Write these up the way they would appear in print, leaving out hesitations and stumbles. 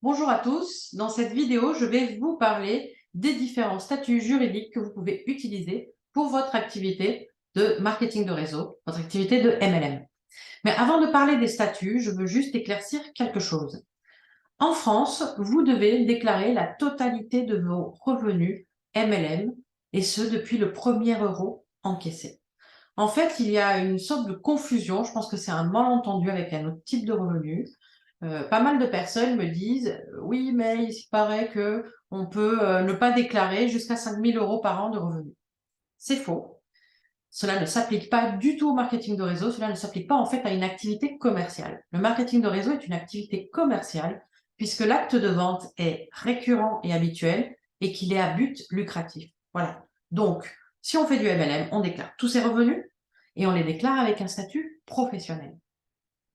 Bonjour à tous, dans cette vidéo, je vais vous parler des différents statuts juridiques que vous pouvez utiliser pour votre activité de marketing de réseau, votre activité de MLM. Mais avant de parler des statuts, je veux juste éclaircir quelque chose. En France, vous devez déclarer la totalité de vos revenus MLM et ce depuis le premier euro encaissé. En fait, il y a une sorte de confusion, je pense que c'est un malentendu avec un autre type de revenu. Pas mal de personnes me disent: «Oui, mais il paraît qu'on peut, ne pas déclarer jusqu'à 5 000 € par an de revenus». C'est faux. Cela ne s'applique pas du tout au marketing de réseau, cela ne s'applique pas en fait à une activité commerciale. Le marketing de réseau est une activité commerciale puisque l'acte de vente est récurrent et habituel et qu'il est à but lucratif. Voilà. Donc, si on fait du MLM, on déclare tous ses revenus et on les déclare avec un statut professionnel.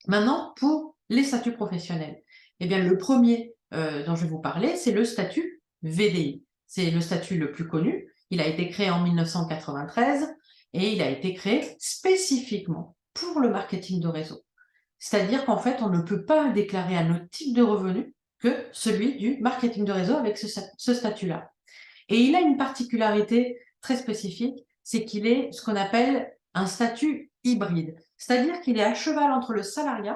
Maintenant, pour les statuts professionnels, eh bien, le premier dont je vais vous parler, c'est le statut VDI. C'est le statut le plus connu. Il a été créé en 1993 et il a été créé spécifiquement pour le marketing de réseau. C'est-à-dire qu'en fait, on ne peut pas déclarer un autre type de revenu que celui du marketing de réseau avec ce statut-là. Et il a une particularité très spécifique, c'est qu'il est ce qu'on appelle un statut hybride. C'est-à-dire qu'il est à cheval entre le salariat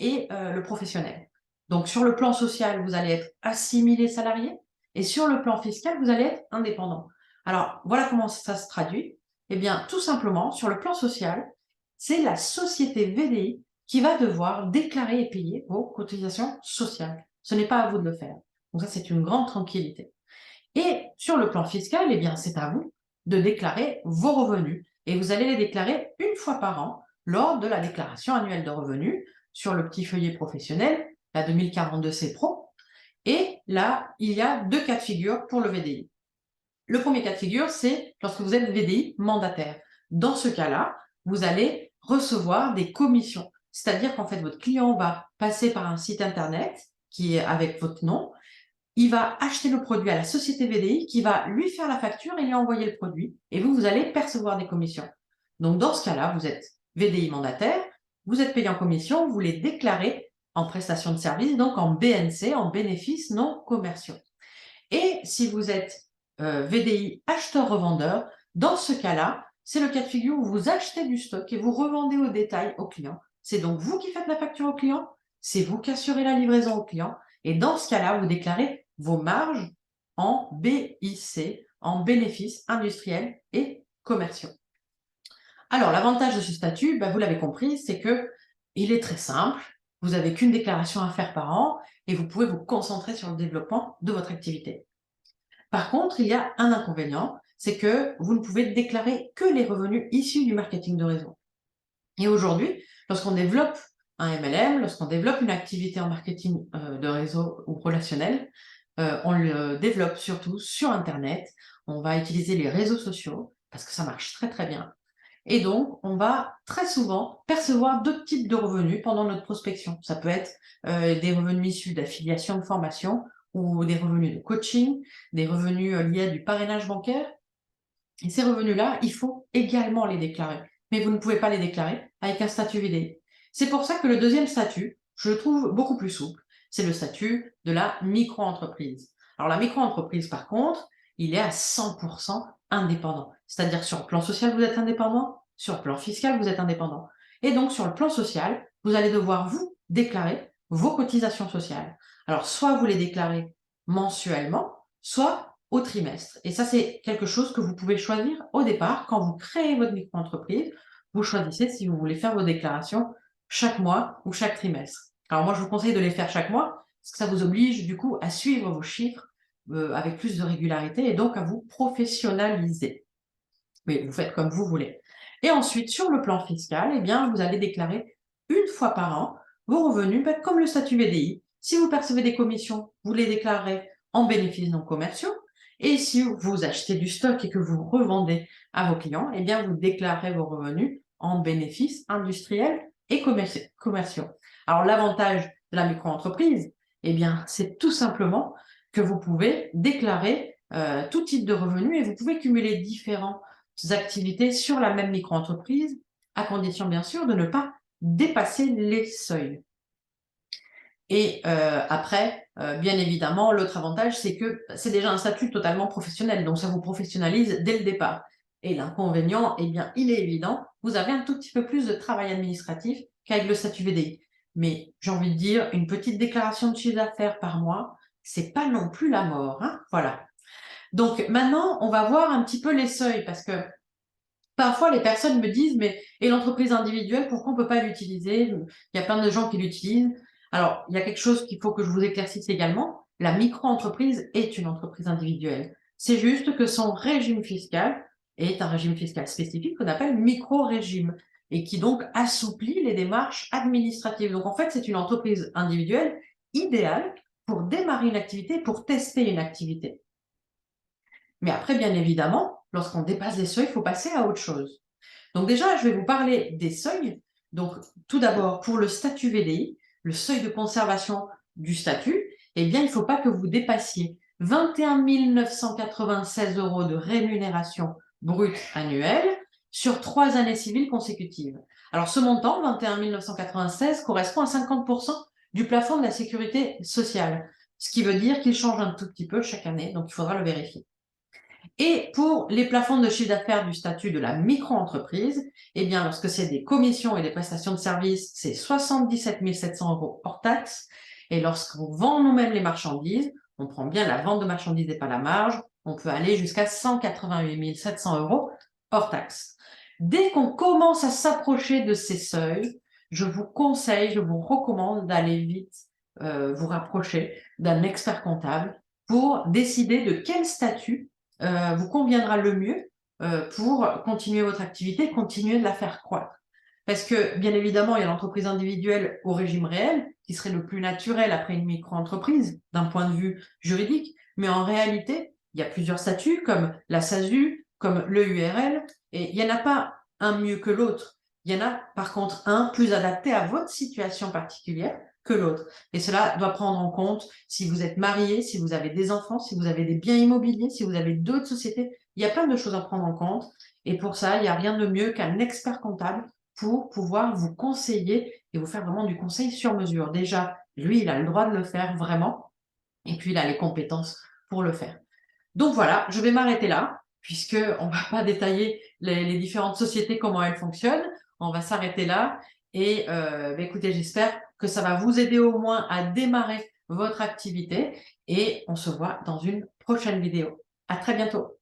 et le professionnel. Donc sur le plan social, vous allez être assimilé salarié et sur le plan fiscal, vous allez être indépendant. Alors voilà comment ça se traduit. Eh bien, tout simplement, sur le plan social, c'est la société VDI qui va devoir déclarer et payer vos cotisations sociales. Ce n'est pas à vous de le faire. Donc ça, c'est une grande tranquillité. Et sur le plan fiscal, eh bien, c'est à vous de déclarer vos revenus. Et vous allez les déclarer une fois par an lors de la déclaration annuelle de revenus sur le petit feuillet professionnel, la 2042C Pro. Et là, il y a deux cas de figure pour le VDI. Le premier cas de figure, c'est lorsque vous êtes VDI mandataire. Dans ce cas-là, vous allez recevoir des commissions. C'est-à-dire qu'en fait, votre client va passer par un site internet qui est avec votre nom, il va acheter le produit à la société VDI qui va lui faire la facture et lui envoyer le produit. Et vous, vous allez percevoir des commissions. Donc, dans ce cas-là, vous êtes VDI mandataire, vous êtes payé en commission, vous les déclarez en prestation de service, donc en BNC, en bénéfices non commerciaux. Et si vous êtes VDI acheteur-revendeur, dans ce cas-là, c'est le cas de figure où vous achetez du stock et vous revendez au détail au client. C'est donc vous qui faites la facture au client, c'est vous qui assurez la livraison au client. Et dans ce cas-là, vous déclarez vos marges en BIC, en bénéfices industriels et commerciaux. Alors, l'avantage de ce statut, vous l'avez compris, c'est que il est très simple. Vous n'avez qu'une déclaration à faire par an et vous pouvez vous concentrer sur le développement de votre activité. Par contre, il y a un inconvénient, c'est que vous ne pouvez déclarer que les revenus issus du marketing de réseau. Et aujourd'hui, lorsqu'on développe un MLM, lorsqu'on développe une activité en marketing de réseau ou relationnel, on le développe surtout sur Internet. On va utiliser les réseaux sociaux parce que ça marche très très bien. Et donc, on va très souvent percevoir d'autres types de revenus pendant notre prospection. Ça peut être des revenus issus d'affiliation de formation ou des revenus de coaching, des revenus liés à du parrainage bancaire. Et ces revenus-là, il faut également les déclarer. Mais vous ne pouvez pas les déclarer avec un statut VDI. C'est pour ça que le deuxième statut, je le trouve beaucoup plus souple. C'est le statut de la micro-entreprise. Alors la micro-entreprise, par contre, il est à 100% indépendant. C'est-à-dire sur le plan social, vous êtes indépendant, sur le plan fiscal, vous êtes indépendant. Et donc sur le plan social, vous allez devoir vous déclarer vos cotisations sociales. Alors soit vous les déclarez mensuellement, soit au trimestre. Et ça, c'est quelque chose que vous pouvez choisir au départ. Quand vous créez votre micro-entreprise, vous choisissez si vous voulez faire vos déclarations chaque mois ou chaque trimestre. Alors moi, je vous conseille de les faire chaque mois parce que ça vous oblige du coup à suivre vos chiffres avec plus de régularité et donc à vous professionnaliser. Mais vous faites comme vous voulez. Et ensuite, sur le plan fiscal, eh bien, vous allez déclarer une fois par an vos revenus, comme le statut VDI. Si vous percevez des commissions, vous les déclarez en bénéfices non commerciaux. Et si vous achetez du stock et que vous revendez à vos clients, eh bien, vous déclarez vos revenus en bénéfices industriels et commerciaux. Alors, l'avantage de la micro-entreprise, eh bien, c'est tout simplement que vous pouvez déclarer tout type de revenus et vous pouvez cumuler différents activités sur la même micro-entreprise, à condition bien sûr de ne pas dépasser les seuils. Et après, bien évidemment, l'autre avantage, c'est que c'est déjà un statut totalement professionnel, donc ça vous professionnalise dès le départ. Et l'inconvénient, eh bien, il est évident, vous avez un tout petit peu plus de travail administratif qu'avec le statut VDI. Mais j'ai envie de dire, une petite déclaration de chiffre d'affaires par mois, c'est pas non plus la mort, hein, voilà. Donc maintenant, on va voir un petit peu les seuils, parce que parfois les personnes me disent, mais et l'entreprise individuelle, pourquoi on ne peut pas l'utiliser? Il y a plein de gens qui l'utilisent. Alors, il y a quelque chose qu'il faut que je vous éclaircisse également. La micro-entreprise est une entreprise individuelle. C'est juste que son régime fiscal est un régime fiscal spécifique qu'on appelle micro-régime et qui donc assouplit les démarches administratives. Donc en fait, c'est une entreprise individuelle idéale pour démarrer une activité, pour tester une activité. Mais après, bien évidemment, lorsqu'on dépasse les seuils, il faut passer à autre chose. Donc déjà, je vais vous parler des seuils. Donc tout d'abord, pour le statut VDI, le seuil de conservation du statut, eh bien, il ne faut pas que vous dépassiez 21 996 € de rémunération brute annuelle sur 3 années civiles consécutives. Alors ce montant, 21 996, correspond à 50% du plafond de la sécurité sociale, ce qui veut dire qu'il change un tout petit peu chaque année, donc il faudra le vérifier. Et pour les plafonds de chiffre d'affaires du statut de la micro-entreprise, eh bien, lorsque c'est des commissions et des prestations de services, c'est 77 700 € hors taxe. Et lorsqu'on vend nous-mêmes les marchandises, on prend bien la vente de marchandises et pas la marge, on peut aller jusqu'à 188 700 € hors taxe. Dès qu'on commence à s'approcher de ces seuils, je vous conseille, je vous recommande d'aller vite vous rapprocher d'un expert comptable pour décider de quel statut vous conviendra le mieux pour continuer votre activité, continuer de la faire croître. Parce que, bien évidemment, il y a l'entreprise individuelle au régime réel, qui serait le plus naturel après une micro-entreprise, d'un point de vue juridique, mais en réalité, il y a plusieurs statuts, comme la SASU, comme le URL, et il n'y en a pas un mieux que l'autre. Il y en a, par contre, un plus adapté à votre situation particulière que l'autre. Et cela doit prendre en compte si vous êtes marié, si vous avez des enfants, si vous avez des biens immobiliers, si vous avez d'autres sociétés. Il y a plein de choses à prendre en compte. Et pour ça, il n'y a rien de mieux qu'un expert comptable pour pouvoir vous conseiller et vous faire vraiment du conseil sur mesure. Déjà, lui, il a le droit de le faire vraiment. Et puis, il a les compétences pour le faire. Donc voilà, je vais m'arrêter là, puisqu'on ne va pas détailler les différentes sociétés, comment elles fonctionnent. On va s'arrêter là. Et écoutez, j'espère que ça va vous aider au moins à démarrer votre activité. Et on se voit dans une prochaine vidéo. À très bientôt.